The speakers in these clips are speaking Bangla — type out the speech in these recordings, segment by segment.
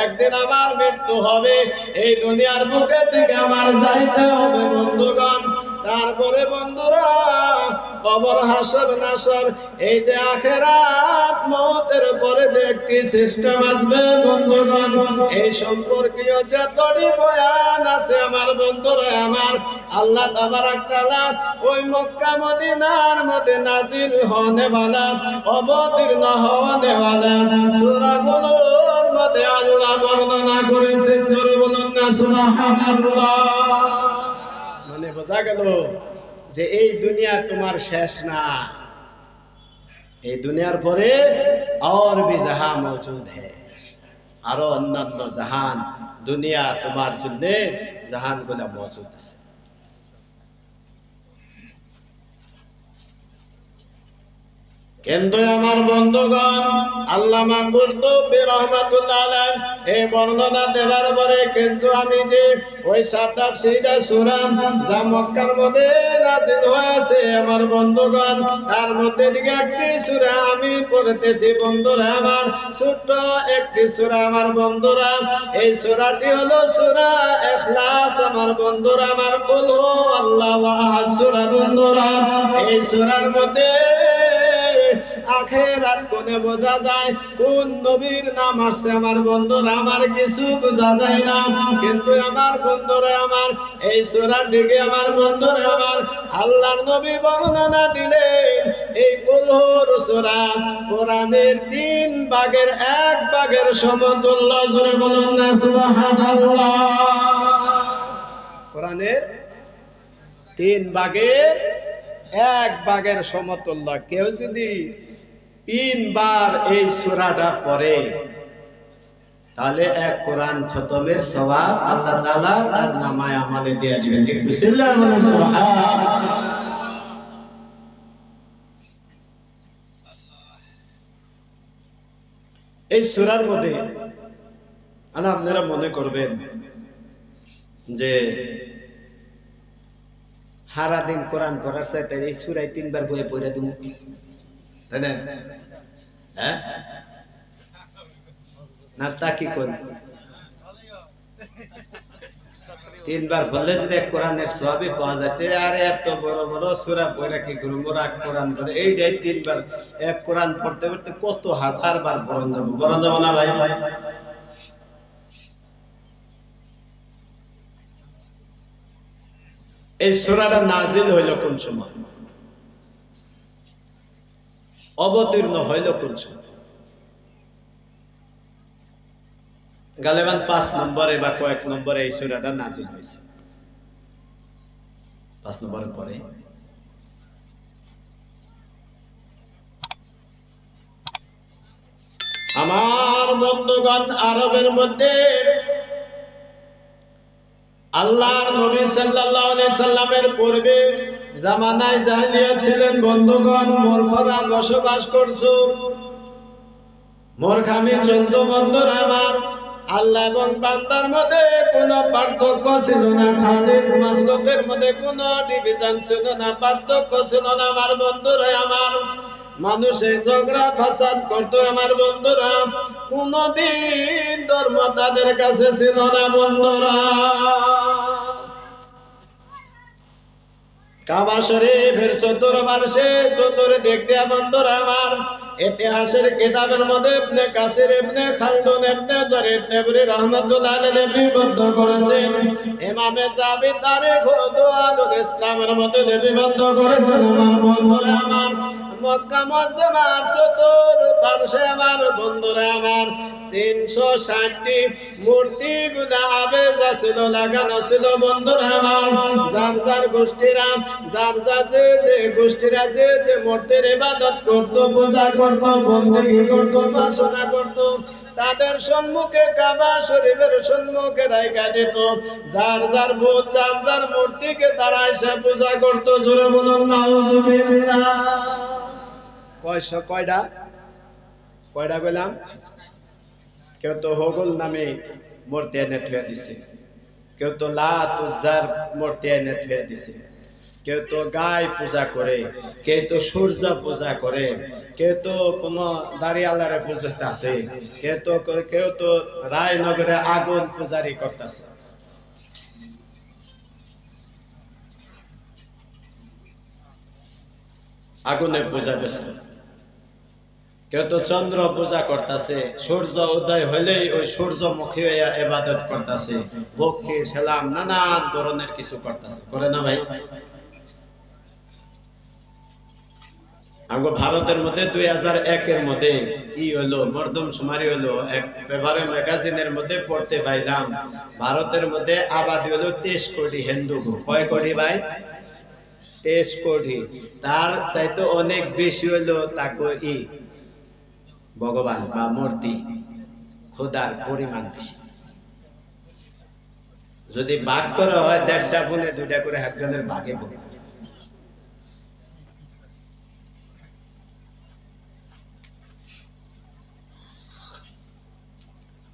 একদিন আমার মৃত্যু হবে, এই দুনিয়ার বুকে থেকে আমার যাইতে হবে বন্ধুগণ। তারপরে বন্ধুরা কবর, হাসর, নাসর, এই যে আখিরাত, মওতের পরে যে একটি সিস্টেম আসবে বন্ধুগণ, এই সম্পর্কীয় যতটি বয়ান আছে আমার বন্ধুরা আমার, আল্লাহ তাবারাক তাআলা ওই মক্কা মদিনার মধ্যে নাজিল হনে वाला, অবতীর্ণ হওয়ানে वाला সূরাগুলোর মধ্যে আল্লাহ বর্ণনা করেছেন। জোরে বলুন না সুবহানাল্লাহ। মানে বোঝা গেল যে এই দুনিয়া তোমার শেষ না, এই দুনিয়ার পরে और भी जहां मौजूद है, আরো অন্যান্য জাহান, দুনিয়া তোমার জন্য জাহানগুলো মজুদ আছে। কিন্তু আমার বন্ধুগণ, আল্লামা কুরতুবী রাহমাতুল্লাহ আলাইহি এই বর্ণনা দেওয়ার পরে কিন্তু আমি যে ওই 87টা সূরা যা মক্কার মধ্যে নাযিল হয়েছে আমার বন্ধুগণ, তার মধ্যে থেকে একটি সূরা আমি পড়তেছি বন্ধুরা আমার, ছোট্ট একটি সূরা আমার বন্ধুরা। এই সূরাটি হলো সূরা ইখলাস আমার বন্ধুরা আমার, কুল হু আল্লাহু আহাদ সূরা বন্ধুরা। এই সূরার মধ্যে আখিরাত কোনে বোঝা যায়, কোন নবীর নাম আসছে আমার বন্ধুরা আমার, কিছু বোঝা যায় না। কিন্তু আমার বন্ধুরা আমার, এই সূরাটিকে আমার বন্ধুরা আমার আল্লাহর নবী বর্ণনা দিলেন। এই কুল হুর সূরা কোরআনের 3 ভাগের 1 ভাগের সমতুল্য। জোরে বলুন না সুবহানাল্লাহ। কোরআনের 3 ভাগের 1 ভাগের সমতুল্য। কেউ যদি 3 বার এই সূরাটা পড়ে, তাহলে এক কোরআন খতমের সওয়াব আল্লাহ তাআলা তার নামায়ে আমলে দিয়ে দিবেন। বিসমিল্লাহ বলুন সুবহানাল্লাহ। এই সূরার মধ্যে আপনারা মনে করবেন যে সারা দিন কোরআন পড়ার চাইতে এই সূরায় 3 বার বই পড়ে দেব, তাই না? হ্যাঁ না, তা কি কোন 3 বার বললে যদি কোরআনের সওয়াবই পাওয়া যায়, আর এত বড় বড় সূরা পড়া কি করব? মোরা কোরআন পড়ে এইটাই 3 বার এক কোরআন পড়তে পড়তে কত হাজার বার পড়ন যাব না ভাই? এই সূরাটা নাজিল হইল কোন সময়, অবতীর্ণ হইল কোন সময়? গালেবান 5 নম্বরে বা কয়েক নম্বরে এই সূরাটা নাজিল হয়েছে। 5 নম্বরের পরে আমার বন্ধুগণ, আরবের মধ্যে আল্লাহর নবী সাল্লাল্লাহু আলাইহি সাল্লামের পূর্বে জামানায় জাহেলিয়াত ছিলেন বন্ধুগণ, মূর্খরা বসবাস করছো, মূর্খামি চলতো বন্ধুরা আমার। আল্লাহ এবং বান্দার মধ্যে কোনো পার্থক্য ছিল না, খালিক মাখলুকের মধ্যে কোনো ডিভিশন ছিল না, পার্থক্য ছিল না আমার বন্ধুরা আমার। মানুষের ঝগড়া ফাসাদ করতো আমার বন্ধুরা, কোনদিন ধর্ম তাদের কাছে ছিল না বন্ধুরা। কাবা শরীফের চতুর্পার্শ্বে চতুর্দিক দিয়ে বন্ধুরা আমার ইতিহাসের কিতাবের মধ্যে ইবনে কাসির, ইবনে খালদুন, ইবনে জারির তাবরি রাহমাতুল্লাহ আলাইহি লিপিবদ্ধ করেছেন। ইমামে যাবি তারিখ ও দুআলুল ইসলামের মধ্যে লিপিবদ্ধ করেছেন আমার বন্ধুরা আমার। মক্কা মুআজ্জামার চতুর্পার্শ্বে আমার বন্ধুরা আমার 360টি মূর্তিগুলা আবেজা ছিল, লাগানো ছিল বন্ধুরা আমার। যার যার গোষ্ঠীরা, যার যার যে গোষ্ঠীরা যে মূর্তির ইবাদত করত, পূজা করত, বন্দেগী করত, উপাসনা করত, তাদের সম্মুখে কাবা শরীফের সম্মুখে রাইখা দিত। যার যার বুত, যার যার মূর্তিকে তারা এসে পূজা করত। জোরে বলুন নাউযুবিল্লাহ। কয়টা বললাম? কেউ তো হগল নামে মূর্তি এনে থুয়ে দিছে, কেউ তো লাত উজ্জার মূর্তি এনে থুয়ে দিছে, কেউ তো গায়ে পূজা করে, কেউ তো সূর্য পূজা করে, কেউ তো কোনো দাঁড়িয়ালারে পূজাতে, কেউ তো রায়নগরে আগুন পূজারি করতেছে। আগুনের পূজা ব্যস্ত। কেউ তো চন্দ্র পূজা করতেছে, সূর্য উদয় হইলেই ওই সূর্যমুখী হইয়া ইবাদত করতেছে, ভক্তি সালাম নানান ধরনের কিছু করতেছে, করে না ভাই? আমাদের ভারতের মধ্যে 2001-এর মধ্যে কি হলো, মর্দমশুমারি হলো, এক পেপারে ম্যাগাজিনের মধ্যে পড়তে পাইলাম, ভারতের মধ্যে আবাদি হলো 23 কোটি হিন্দু। কয় কোটি ভাই? 23 কোটি। তার চাইতে অনেক বেশি হলো তাকে ভগবান বা মূর্তি, খোদার পরিমাণ বেশি। যদি ভাগ করা হয় 1.5টা গুণে 2টা করে একজনের ভাগে পড়ে।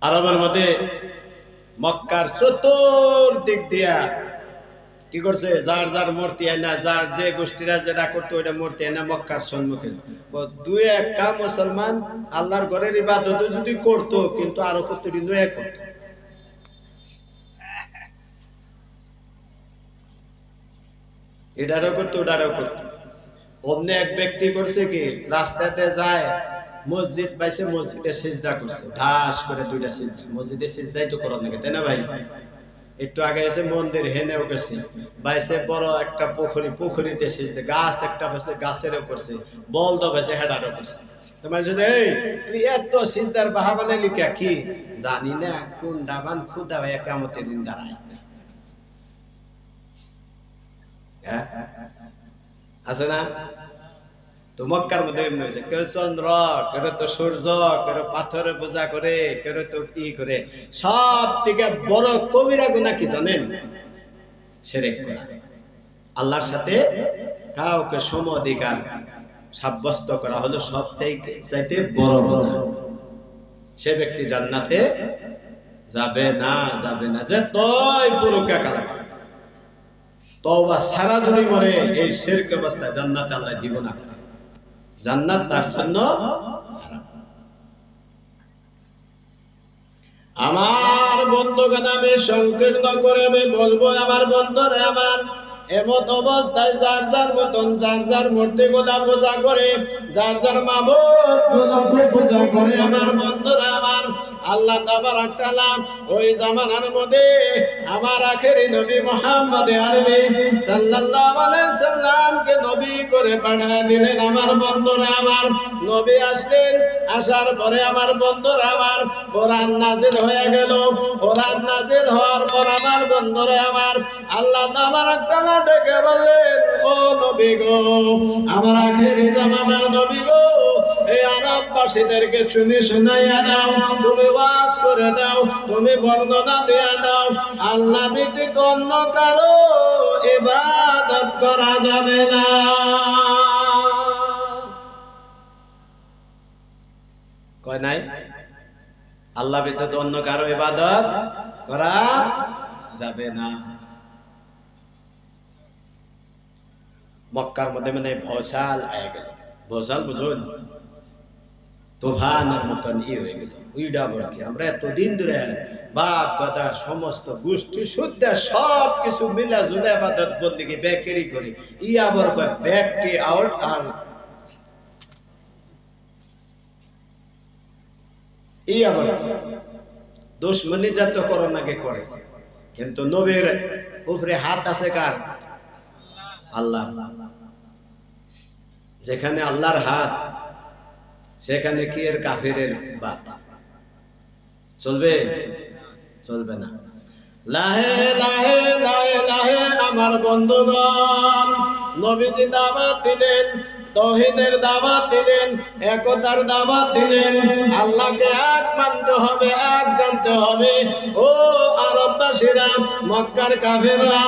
আরবের মধ্যে মক্কার চতুর্দিক দিয়া কি করছে, যার যার মূর্তি আইনা, যার যে গোষ্ঠীরা যেটা করতো ওইটা মূর্তি আইনা মক্কার সম্মুখে। 2-1টা মুসলমান আল্লাহর ঘরের ইবাদত যদি করতো, কিন্তু আরো কতটি নয়া করতো। এটারও করতো, ওটারও করতো। অমনি এক ব্যক্তি করছে কি, রাস্তাতে যায়, মসজিদ পাইছে, মসজিদে সিজদা করছে, ঢাস করে 2টা সিজদা। মসজিদে সিজদাই তো করার নাকি, তাই না ভাই? একটু আগে এসে মন্দির হেনেও গেছে, বাইসে বড় একটা পুকুরিতে সিজদা, গাছ একটা পাইছে, গাছেরও করছে, বলদ পাইছে, হেডারও করছে। তোমার সাথে এই তুই এত সিজদার বাহা বানাইলি কে? কি জানি না কোন ডাবান খুদা ভাই কিয়ামতের দিন দাঁড়ায়। হ্যাঁ আছে না? তো মক্কার মধ্যে এমনি হয়েছে, কেউ চন্দ্র, কেউ তো সূর্য, কেউ পাথরে পূজা করে, কেউ তো কি করে। সব থেকে বড় কবিরা গুনাহ কি জানেন? শিরক করা, আল্লাহর সাথে কাউকে সম অধিকার সাব্যস্ত করা হলো সব থেকে চাইতে বড় গুনাহ। সে ব্যক্তি জান্নাতে যাবে না, যাবে না, যে তোই পুরুকা কালা তওবা ছাড়া যদি মরে এই শিরক অবস্থায় জান্নাতে আল্লাহ দিব না। জান্নাত তার জন্য হারাম। আমার বন্ধুগণ, আমি সংকীর্ণ করে আমি বলবো, আমার বন্ধুরা, আমার এমত অবস্থায় যার যার মতন যার যার মূর্তি গুলা পূজা করে, যার যার মাবুদ গুলোকে পূজা করে, আমার বন্ধুরা, আমার আল্লাহ তাবারক তাআলা ওই জামানার মধ্যে আমার আখেরি নবী মুহাম্মদ আরবি সাল্লাল্লাহু আলাইহি সাল্লামকে নবী করে পাঠিয়ে দিলেন। আমার বন্ধুরা, আমার নবী আসলেন, আসার পরে আমার বন্ধুরা, আমার কোরআন নাজিল হয়ে গেল। কোরআন নাজিল হওয়ার পর আমার বন্ধুরা, আমার আল্লাহ তাবারক তাআলা ডেকে বললেন, ও নবী গো, আমার আখেরি জামানার নবী গো, এই আরববাসীদেরকে তুমি শুনাইয়া দাও, তুমি ওয়াজ করে দাও, তুমি বর্ণনা দিয়ে দাও, আল্লাহ ব্যতীত অন্য কারো ইবাদত করা যাবে না। কয় নাই? আল্লাহ ব্যতীত অন্য কারো ইবাদত করা যাবে না। মক্কার মধ্যে মানে ভৌচাল হয়ে গেল। ভৌচাল বুঝুন, তুফানের মতন হয়ে গেল। উইডা বলকি আমরা এতদিন ধরে বাপ দাদা সমস্ত গোষ্ঠী শুদ্ধ সব কিছু মিলা জুলে ইবাদত বন্দেগী বেকেরি করি, আবার কয় ব্যাকটি আউট। আর আবার দুশমনি যত করোনাকে করে, কিন্তু নবীর উপরে হাত আছে কার? আল্লাহ। যেখানে আল্লাহর হাত সেখানে কি এর কাফেরের বাত চলবে? চলবে না। লাহে লাহে লাহে লাহে আমার বন্ধুগণ, নবীজি দাওয়াত দিলেন, তাওহীদের দাওয়াত দিলেন, একতার দাওয়াত দিলেন, আল্লাহকে এক মানতে হবে, এক জানতে হবে। ও আরববাসীরা, মক্কার কাফেররা,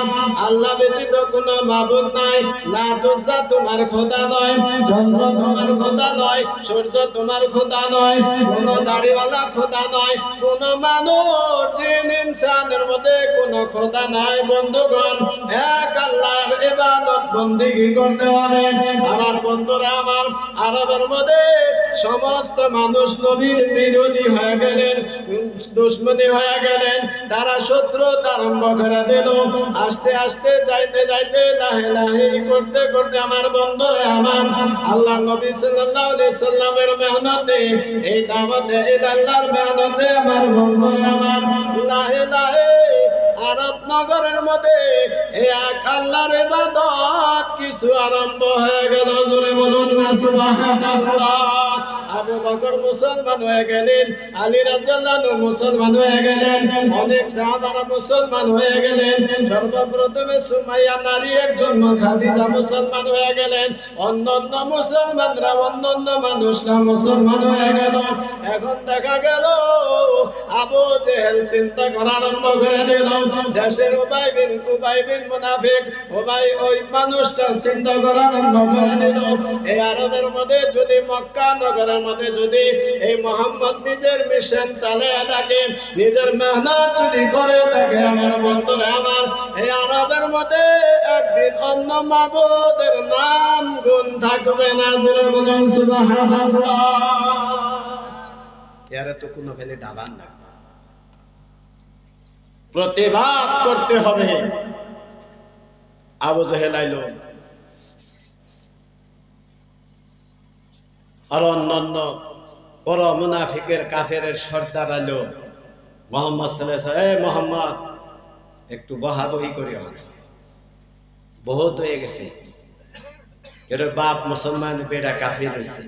আল্লাহ ব্যতীত কোনো মাবুদ নাই। লাত উজ্জা তোমার খোদা নয়, চন্দ্র তোমার খোদা নয়, সূর্য তোমার খোদা নয়, কোনো দাড়িওয়ালা খোদা নয়, কোনো মানুষ জিন ইনসানের মধ্যে কোনো খোদা নাই বন্ধুগণ, এক আল্লাহর ইবাদত বন্দেগী করতে হবে। আমার বন্ধুরা আমার, আরবের মধ্যে সমস্ত মানুষ নবীর বিরোধী হয়ে গেলেন, দুশ্মনী হয়ে গেলেন, তারা শত্রুতা আরম্ভ করে দিল। আস্তে আস্তে যাইতে যাইতে লাহে লাহে করতে করতে আমার বন্ধুরা আমার, আল্লাহ নবী সাল্লাল্লাহু আলাইহি সাল্লামের মেহনতে, এই দাওয়াতে ইলাল্লাহর মেহনতে আমার বন্ধুরা আমার, লাহে লাহে আরব নগরের মধ্যে এক আল্লাহর ইবাদত কিছু আরম্ভ হয়ে গেল। জোরে বলুন না সুবহানাল্লাহ। আবু বকর মুসলমান হয়ে গেলেন, আলী রাদিয়াল্লাহু আনহু মুসলমান হয়ে গেলেন, অনেক সাহাবারা মুসলমান হয়ে গেলেন। সর্বপ্রথমে সুমাইয়া নারী একজন খাদিজা মুসলমান হয়ে গেলেন। অন্যান্য মুসলমানরা, অন্যান্য মানুষরা মুসলমান হয়ে গেল। এখন দেখা গেল আবু জেহেল চিন্তা করা আরম্ভ করে দিল। দেশের উবাই বিন মুনাফিক, উবাই ওই মানুষটা চিন্তা করা আরম্ভ করে দিল, এই আরবের মধ্যে যদি, মক্কা নগরের মধ্যে যদি এই মোহাম্মদ নিজের মিশন চালিয়ে থাকে, নিজের মেহনত যদি করে থাকে, আমার বন্ধুরা আমার, এই আরবের মধ্যে একদিন অন্য মাবুদের নাম গুণ থাকবে না। জোরে বলুন সুবহানাল্লাহ। কেয়ারে তো কোনো ফেলে ডাবান না, প্রতিবাদ করতে হবে। আবু জেহেল আইল, আর অন্যান্য বড় মুনাফিকের কাফেরের সর্দার আইল। মোহাম্মদ সাল্লাল্লাহু আলাইহি ওয়াসাল্লাম, মোহাম্মদ একটু বহাবহি করি, বহুত হয়ে গেছে। এর বাপ মুসলমান, বেড়া কাফির হয়েছে,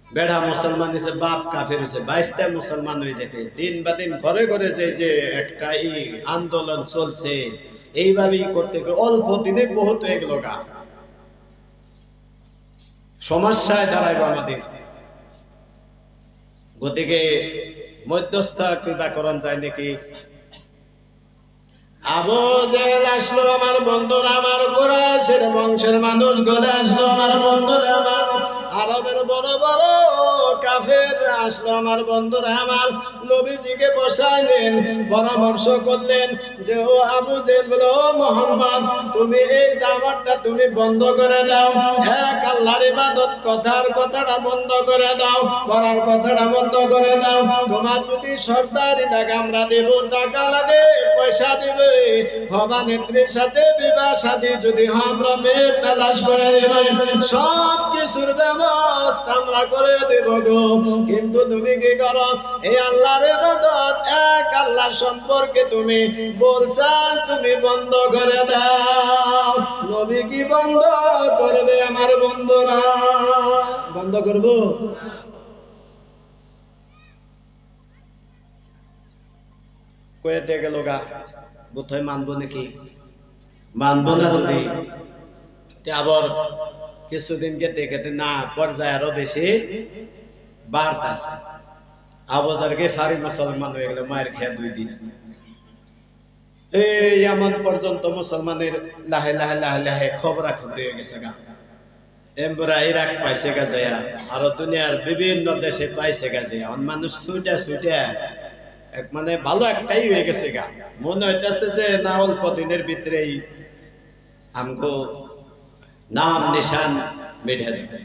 বেড়া মুসলমান হয়েছে, বাপ কাফির হয়েছে, 22টা মুসলমান হয়ে যেতে দিন বা দিন ঘরে ঘরে যে একটা এই আন্দোলন চলছে, এইভাবেই করতে অল্প দিনে বহুত হয়ে গেল গা। সমস্যায় দাঁড়াইব আমাদের। গতিকে মধ্যস্থ কৃপাকরণ যায় নাকি? আবু জেহেল আসলো আমার বন্ধুরা আমার, কুরাইশের বংশের মানুষ গলে আসলো আমার বন্ধুরা আমার, আরবের বড় বড় কাফের আসলো আমার বন্ধুরা আমার, নবীজিকে বসাইলেন, পরামর্শ করলেন যে ও আবু জেহেল, বলে ও মোহাম্মদ, তুমি এই দাওয়াতটা তুমি বন্ধ করে দাও, এক আল্লাহর ইবাদত কথাটা বন্ধ করে দাও, করার কথাটা বন্ধ করে দাও। তোমার যদি সর্দারি লাগে আমরা দেব, টাকা লাগে পয়সা দিবে, হবা নেত্রীর সাথে বিবাহ শাদী যদি আমরা মেয়ের তালাশ করে দেব, সব কিছুর ব্যবস্থা আমরা করে দেব গো। কিন্তু তুমি কি করো? এই আল্লাহর ইবাদত, এক আল্লাহর সম্পর্কে তুমি বলছেন তুমি বন্ধ করে দাও। নবী কি বন্ধ করবে আমার বন্ধুরা? বন্ধ করব? কয়েতে গেল গা, বোধহয় মানবো নাকি? মানবো না যদি, আবার কিছুদিন খেতে খেতে না পর্যায়ে আরো বেশি বাড়তেছে। আবুজার গেফারি মুসলমান হয়ে গেল, মায়ের খেয়া 2 দিন। এই এমন পর্যন্ত মুসলমানের লাহে লাহে লাহে লাহে খবরাখবরি হয়ে গেছে গা। এমরা ইরাক পাইছে গা যায়, আরো দুনিয়ার বিভিন্ন দেশে পাইছে গা যায়। মানুষ ছুটে ছুটে মানে ভালো একটাই হয়ে গেছে গা। মনে হইতেছে যে না অল্প দিনের ভিতরেই আমগো নাম নিশান মিটে যাবে।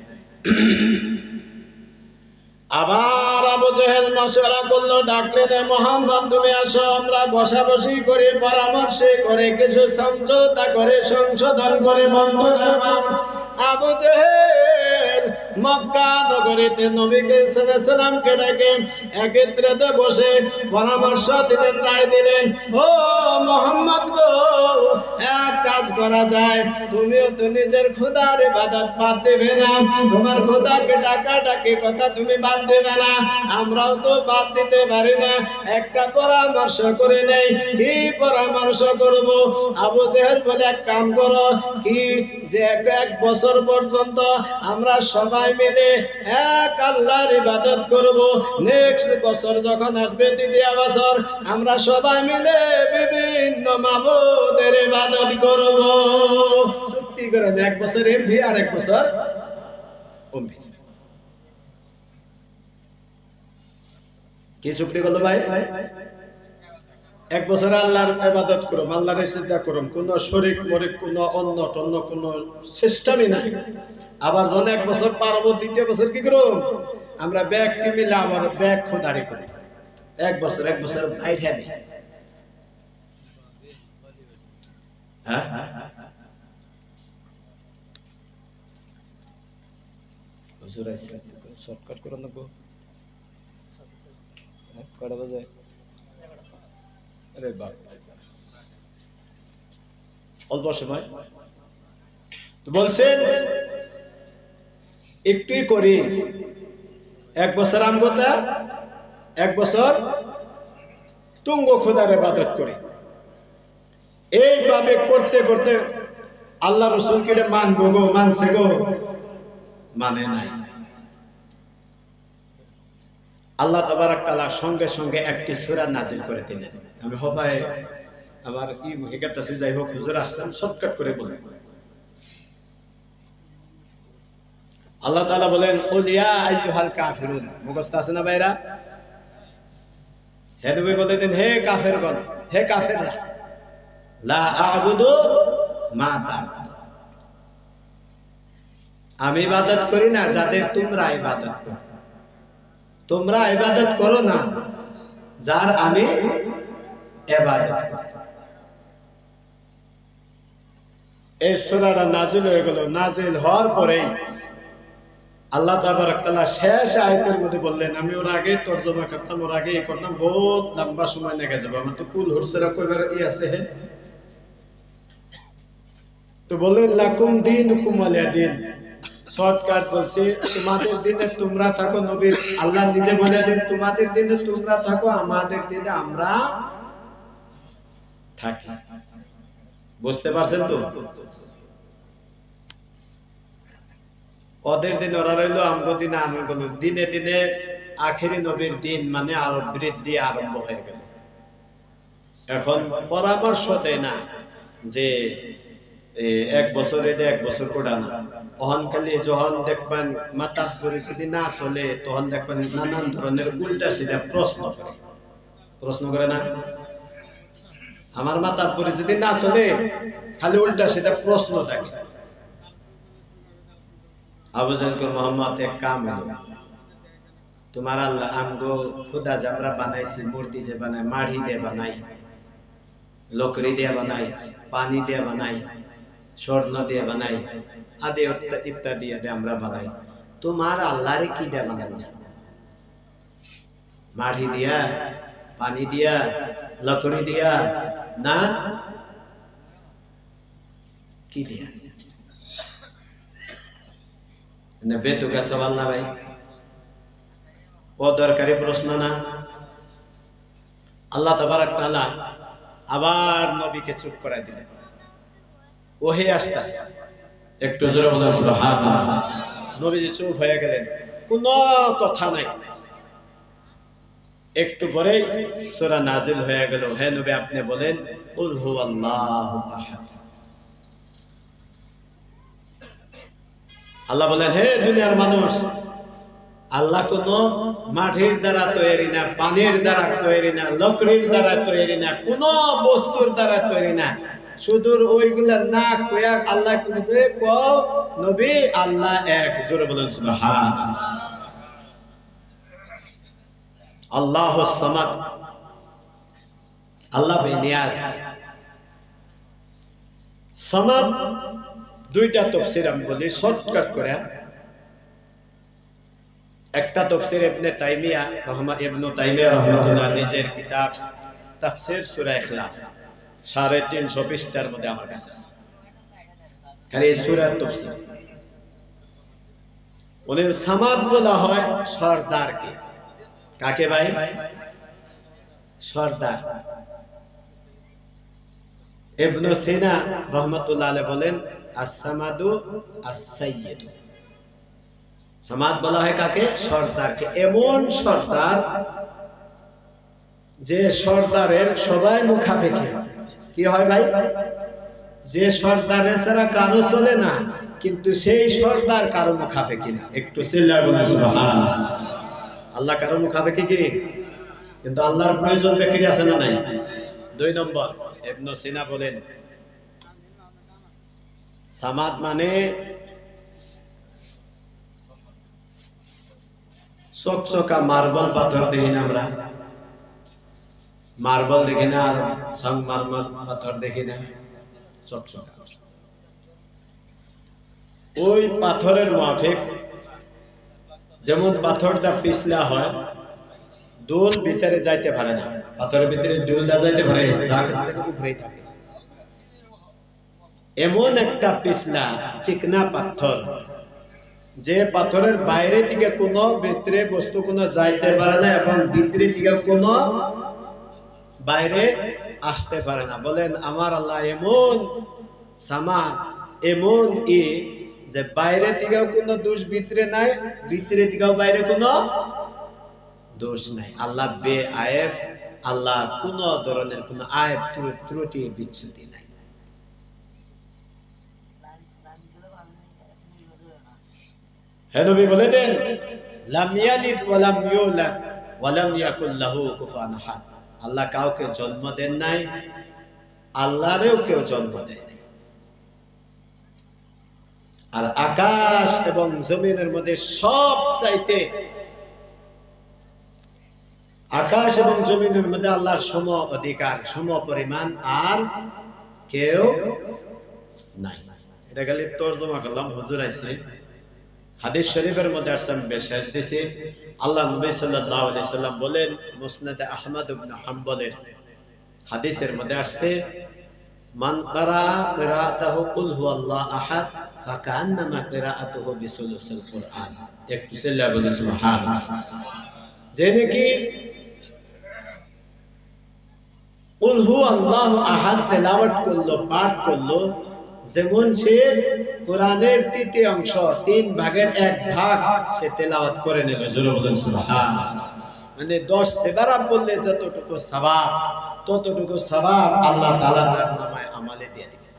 আবার আবু জেহেল মশওয়ারা করলো, ডাকলে দে মোহাম্মদ তুমি আসো, আমরা বসাবসি করে পরামর্শ করে কিছু সমঝোতা করে সংশোধন করে বন্ধুরা আমার। আবু জেহেল মক্কা নগরীতে নবীকে সাল্লাল্লাহু আলাইহি সাল্লামকে ডেকে একত্রে বসে পরামর্শ দিলেন, রায় দিলেন, ও মোহাম্মদ গো, এক কাজ করা যায়, তুমিও তো নিজের খোদার ইবাদত বাদ দেবে না, তোমার খোদাকে ডাকাডাকি কথা তুমি বাদ দেবে না, আমরাও তো বাদ দিতে পারি না, একটা পরামর্শ করে নেই। কি পরামর্শ করব? আবু জেহেল বলে, এক কাম করো, কি যে 1 বছর পর্যন্ত আমরা সবাই মিলে এক আল্লাহর ইবাদত করব, নেক্সট বছর যখন আসবে 2য় বছর, আমরা সবাই মিলে বিভিন্ন মাবুদের ইবাদত করব। চুক্তি করেন, 1 বছর এমভি আর 1 বছর ওমভি। কি চুক্তি করলো ভাই? এক বছর আল্লাহর ইবাদত করুম, আল্লাহর সিজদা করুম, কোনো শরীক মরিক, কোনো অন্য টন্য কোনো সিস্টেমই নাই। আবার যখন এক বছর পার হবো, দ্বিতীয় বছর কি করুম? আমরা ব্যাগ মিলে আবার ব্যাগ খোদারি করি। এক বছর বাইরে নেই। হ্যাঁ, শর্টকাট করে নেবো। কটা বাজে? আরে বাপ, অল্প সময় তো বলছেন একটুই করি। এক বছর আমগোতা, এক বছর তুঙ্গ খোদার ইবাদত করি। এইভাবে করতে করতে আল্লাহ রসুল কে মানবো গো, মানছে গো? মানে নাই। আল্লাহ তাবারাক তাআলা সঙ্গে সঙ্গে একটি সূরা নাজিল করে দিলেন। আমি হবায় আমার কি হেকাতাছি, যাই হোক হুজুর আসলাম, শর্টকাট করে বলবো। আল্লাহ তাআলা বলেন, কুল ইয়া আইয়ুহাল কাফিরুন। মুখস্থ আছে না ভাইরা? হে নবী বলে দেন, হে কাফেরগণ, হে কাফেররা, লা আ'বুদু মা তা'বুদুন। আমি ইবাদত করি না যাদের তোমরা ইবাদত করো। তোমরা ইবাদত করো না যার আমি ইবাদত করি। এই সূরাটা নাজিল হয়ে গেল। নাজিল হওয়ার পরেই আল্লাহ তাবারক তাআলা শেষ আয়াতের মধ্যে বললেন, আমি ওর আগে তরজমা করতাম, ওর আগে করতাম, বহুত লম্বা সময় লেগে যাবে, আমার তো কুল হুরসেরা কইবার কি আছে। হে তো বললেন, লাকুম দীনুকুম ওয়ালিয়া দীন। শর্টকাট বলছি, তোমাদের দিনে তোমরা থাকো। নবী আল্লাহ নিজে বলে দেন, তোমাদের দিনে তোমরা থাকো, আমাদের দিনে আমরা থাকি। বুঝতে পারছেন তো? ওদের দিন ওরা রইলো, আমগো দিনে আমি গেল। দিনে দিনে আখেরি নবীর দিন মানে আরো বৃদ্ধি আরম্ভ হয়ে গেল। এখন পরামর্শ দেয় না যে এক বছর এটা এক বছর করে না। অহনকালে যখন দেখবেন মাতার পরে যদি না চলে, তখন দেখবেন নানান ধরনের উল্টা সিধা প্রশ্ন করে না। আমার মাতার পরে যদি না চলে, খালি উল্টা সিধা প্রশ্ন থাকে। আবু জাহেল মোহাম্মদ এক কাম হলো, তোমার আল্লাহ আমগো খুদা যে আমরা বানাইছি, মূর্তি যে বানাই, মাড়ি দিয়ে বানাই, লকড়ি দিয়ে বানাই, পানি দিয়ে বানাই, স্বর্ণ দিয়ে বানাই, আদি ইত্যাদি আমরা বানাই। তোমার আল্লাহরে কি দিয়ে বানাবো? মাড়ি দিয়া, পানি দিয়া, লকড়ি দিয়া না, কি দিয়া? বেতুকা সওয়াল না ভাই? ও দরকারি প্রশ্ন না? আল্লাহ তাবারাক তাআলা আবার নবীকে চুপ করাই দিলেন। ওহে আসতেছে, একটু জোরে বলেন সুবহানাল্লাহ। নবীজি চুপ হয়ে গেলেন, কোনো কথা নাই। একটু পরেই সূরা নাজিল হয়ে গেল। হে নবী আপনি বলেন, কুল হুয়াল্লাহু আহাদ। আল্লাহ বলেন, হে দুনিয়ার মানুষ, আল্লাহ কোন মাটির দ্বারা তৈরি না, পানির দ্বারা তৈরি না, লকড়ির দ্বারা তৈরি না, কোন বস্তুর দ্বারা তৈরি না। শুধু ওইগুলা না কইয়া আল্লাহ কইছে, কও নবী আল্লাহ এক। জোরে বলেন সুবহানাল্লাহ। আল্লাহুস সামাদ, আল্লাহ বেনিয়াজ। সামাদ দুইটা তাফসীর আমি বলি শর্টকাট করে। একটা তাফসীর ইবনে তাইমিয়া রাহমাতুল্লাহ নিজের কিতাব তাফসীর সূরা ইখলাস 350 পৃষ্ঠার মধ্যে আমার কাছে আছে, খালি এই সূরার তাফসীর। ওদের সামাদ বলা হয় সরদারকে। কাকে ভাই? সরদার। ইবনে সিনা রাহমাতুল্লাহ আলাইহি বলেন, আস-সামাদু আস-সাইয়্যিদ। সামাদ বলা হয় কাকে? সরদারকে। এমন সরদার যে সরদারের সবাই মুখাপেক্ষী। কি হয় ভাই? যে সরদারের ছাড়া কারো চলে না, কিন্তু সেই সরদার কারো মুখাপেক্ষী না। একটু চিল্লায় বলেন সুবহানাল্লাহ। আল্লাহ কারো মুখাপেক্ষী কি? কিন্তু আল্লাহর প্রয়োজন ব্যক্তি আছে না নাই? 2 নম্বর, ইবনে সিনা বলেন সামাদ মানে চকচকা মার্বেল পাথর দেখি না আমরা, মার্বেল দেখি না, আর সংমার্বেল পাথর দেখি না, চকচকা। ওই পাথরের মাফিক যেমন পাথরটা পিছলা হয়, দুল ভিতরে যাইতে পারে না, পাথরের ভিতরে দুলটা যাইতে পারে, উপরেই থাকে। এমন একটা পিছলা চিকনা পাথর, যে পাথরের বাইরে থেকে কোনো ভিতরে বস্তু কোনো যাইতে পারে না এবং ভিতরে থেকে কোনো বাইরে আসতে পারে না। বলেন আমার আল্লাহ এমন সামাদ, এমন যে বাইরে থেকেও কোনো দোষ ভিতরে নাই, ভিতরে থেকেও বাইরে কোনো দোষ নাই। আল্লাহ বেআয়েব, আল্লাহ কোন ধরনের কোনো আয়েব ত্রুটি বিচ্যুতি নাই। হে নবী বলে দেন লাম ইয়ালিদ ওয়া লাম ইউলাদ ওয়া লাম ইয়াকুল লাহু কুফুয়ান আহাদ। আল্লাহ কাউকে জন্ম দেন নাই, আল্লাহরেও কেউ জন্ম দেয় নাই। আর আকাশ এবং জমিনের মধ্যে সব চাইতে, আকাশ এবং জমিনের মধ্যে আল্লাহর সম অধিকার, সম পরিমাণ আর কেউ নাই। এটা খালি তরজমা করলাম, হুজুর আইছে হাদিস শরীফের মধ্যে আসলাম শেষ দিছি। আল্লাহ নবী সাল্লাল্লাহু আলাইহি সাল্লাম বলেন, মুসনাদে আহমদ ইবনে হাম্বলের হাদিসের মধ্যে আসছে, মান ক্বারা কিরাআতাহু কুল হুয়াল্লাহু আহাদ ফাকান্নামা কিরাআতুহু বিসুলুসিল কুরআন। একটু সাল্লাল্লাহু আলাইহি সুবহানাল্লাহ। যে নাকি কুল হুয়াল্লাহু আহাদ তেলাওয়াত করলো, পাঠ করলো, যেমন সে কোরআনের 3 অংশ 3 ভাগের 1 ভাগ সে তেলাওয়াত করে নিল। জোরে বলেন সুবহানাল্লাহ। মানে 10 সেবারা বললে যতটুকু সওয়াব, ততটুকু সওয়াব আল্লাহ তাআলা তার নামায় আমালে দিয়ে দিবেন।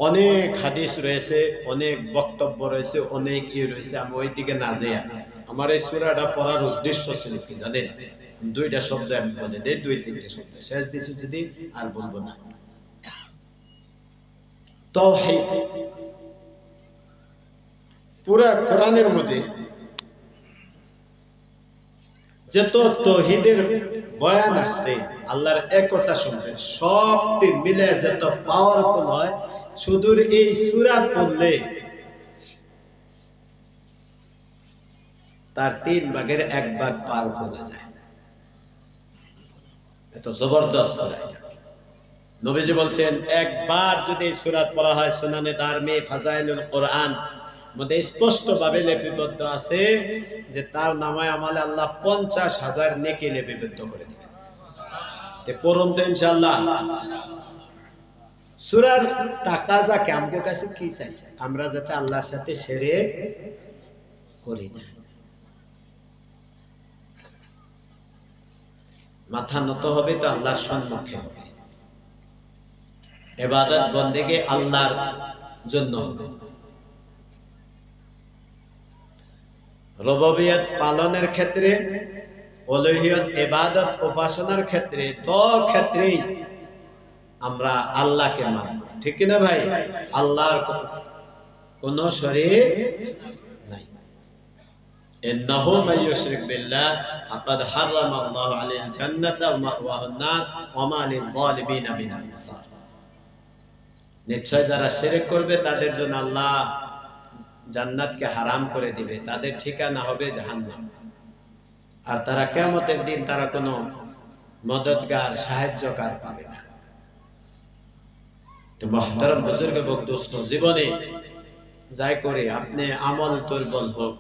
অনেক হাদিস রয়েছে, অনেক বক্তব্য রয়েছে, অনেক রয়েছে। আমি ওই দিকে না যাই, আমার এই সূরাটা পড়ার উদ্দেশ্য ছিল কি জানেন? 2টা শব্দ আমি বলে দেই, 2-3টা শব্দ শেষ দিছি, যদি আর বলবো না। তাওহীদ। পুরা কোরআনের মধ্যে যত তাওহীদের বয়ান আছে, আল্লাহর একতা সম্পর্কে সবটি মিলে যত পাওয়ারফুল হয়, শুধু এই সূরা পড়লে তার 3 ভাগের 1 ভাগ পার হয়ে যায়। এত জবরদস্ত সূরা এটা। নবীজি বলছেন, একবার যদি এই সূরা পড়া হয়, সুনানে দারমি ফাজাইলুল কোরআন মধ্যে স্পষ্ট ভাবে লিপিবদ্ধ আছে যে তার নামায় আমালে আল্লাহ 50,000 নেকি লিপিবদ্ধ করে দিবেন। তে পড়ুন তো ইনশাআল্লাহ। সূরার তাকাজা কি আমাদের কাছে কি চাইছে? আমরা যাতে আল্লাহর সাথে শিরক করি না। মাথা নত হবে তো আল্লাহর সম্মুখে হবে, ইবাদত বন্দেগী আল্লাহর জন্য হবে। রুবুবিয়ত পালনের ক্ষেত্রে, উলুহিয়ত ইবাদত উপাসনার ক্ষেত্রে, তো ক্ষেত্রেই আমরা আল্লাহকে মানব। ঠিক কি না ভাই? আল্লাহর কোনো শরীক নাই। ইন্নাহু মান ইউশরিক বিল্লাহ ফাকাদ হারামা আল্লাহু আলাইহিল জান্নাতা ওয়া মাওয়াহুন নার ওয়া মা লিয-যালিমিনা মিন আনসার। নিশ্চয় যারা শিরক করবে তাদের জন্য আল্লাহ জান্নাতকে হারাম করে দিবে, তাদের ঠিকানা হবে জাহান্নাম। আর তারা কিয়ামতের দিন তারা কোনো মদদগার, সাহায্যকার পাবে না। তো মুহতারাম বুজুর্গ এবং দোস্ত, জীবনে যাই করে আপনি আমল দুর্বল হোক,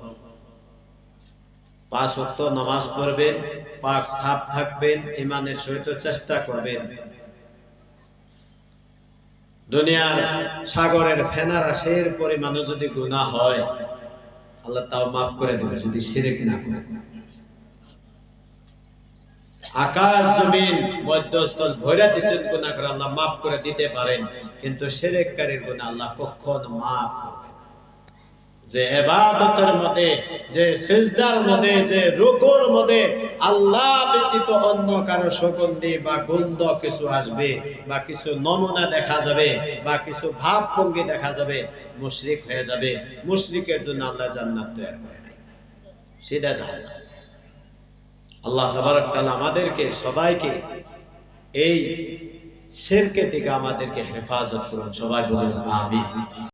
5 ওয়াক্ত নামাজ পড়বেন, পাক সাফ থাকবেন, ঈমানের সহিত চেষ্টা করবেন। দুনিয়ার সাগরের ফেনা রাশির পরিমাণও যদি গুনাহ হয়, আল্লাহ তাও মাফ করে দেবে যদি শিরক না করে। আকাশ জমিন মধ্যস্থল ভরা দিছেন গুনাহ করে আল্লাহ মাফ করে দিতে পারেন, কিন্তু শিরককারীর গুনাহ আল্লাহ কখনো মাফ করবে না। যে ইবাদতের মধ্যে, যে সিজদার মধ্যে, যে রুকুর মধ্যে আল্লাহ ব্যতীত অন্য কারো সুগন্ধি বা গন্ধ কিছু আসবে, বা কিছু নমুনা দেখা যাবে, বা কিছু ভাবভঙ্গি দেখা যাবে, মুশরিক হয়ে যাবে। মুশরিকের জন্য আল্লাহ জান্নাত তৈরি করে নাই, সিধা জাহান্নাম। আল্লাহ তাবারক তাআলা আমাদেরকে সবাইকে এই শিরকে থেকে আমাদেরকে হেফাজত করুন। সবাই বলুন আমিন।